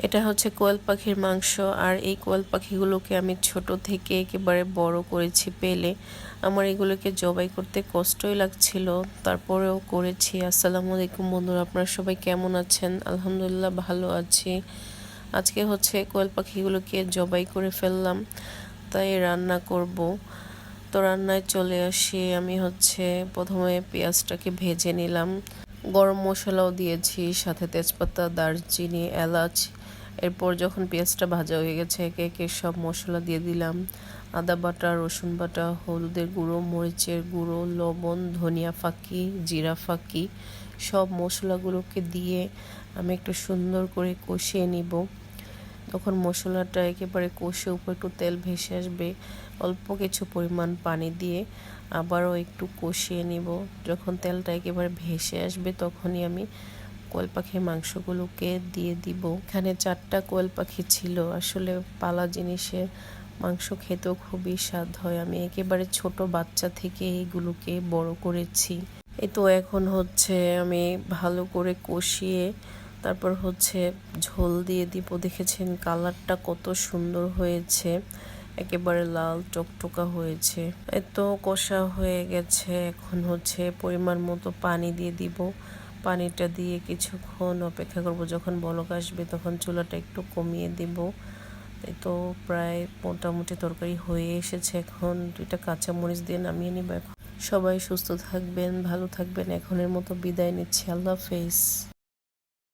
এটা হচ্ছে কোয়েল পাখির মাংস। আর এই কোয়েল পাখিগুলোকে আমি ছোট থেকে একেবারে বড় করেছি পেলে। আমার এগুলোকে জবাই করতে কষ্টই লাগছিল, তারপরেও করেছি। আসসালামু আলাইকুম বন্ধুরা, আপনারা সবাই কেমন আছেন? আলহামদুলিল্লাহ ভালো আছি। আজকে হচ্ছে কোয়েল পাখিগুলোকে জবাই করে ফেললাম, তাই রান্না করব। তো রান্নায় চলে আসি। আমি হচ্ছে প্রথমে পেঁয়াজটাকে ভেজে নিলাম, গরম মশলাও দিয়েছি, সাথে তেজপাতা, দারচিনি, এলাচ। এরপর যখন পেঁয়াজটা ভাজা হয়ে গেছে একে একে সব মশলা দিয়ে দিলাম। আদা বাটা, রসুন বাটা, হলুদের গুঁড়ো, মরিচের গুঁড়ো, লবণ, ধনিয়া ফাঁকি, জিরা ফাঁকি, সব মশলাগুলোকে দিয়ে আমি একটু সুন্দর করে কষিয়ে নিব। তখন মশলাটা একেবারে কষে উপর একটু তেল ভেসে আসবে, অল্প কিছু পরিমাণ পানি দিয়ে আবারও একটু কষিয়ে নিব। যখন তেলটা একেবারে ভেসে আসবে তখনই আমি কোয়েল পাখির মাংসগুলোকে দিয়ে দিব। এখানে 4টা কোয়েল পাখি ছিল। আসলে পালা জিনিসের মাংস খেতেও খুবই স্বাদ হয়। আমি একেবারে ছোট বাচ্চা থেকে এইগুলোকে বড় করেছি। এই তো এখন হচ্ছে আমি ভালো করে কষিয়ে তারপর হচ্ছে ঝোল দিয়ে দিব। দেখেছেন কালারটা কত সুন্দর হয়েছে, একেবারে লাল টকটকা হয়েছে। এত কষা হয়ে গেছে, এখন হচ্ছে পরিমাণ মতো পানি দিয়ে দিব। পানিটা দিয়ে কিছুক্ষণ অপেক্ষা করব, যখন বলক আসবে তখন চুলাটা একটু কমিয়ে দিব। এই তো প্রায় মোটামুটি তরকারি হয়ে এসেছে। এখন 2টা কাঁচামরিচ দিয়ে নামিয়ে নিব। এখন সবাই সুস্থ থাকবেন, ভালো থাকবেন। এখনের মতো বিদায় নিচ্ছি। আল্লাহ হাফেজ।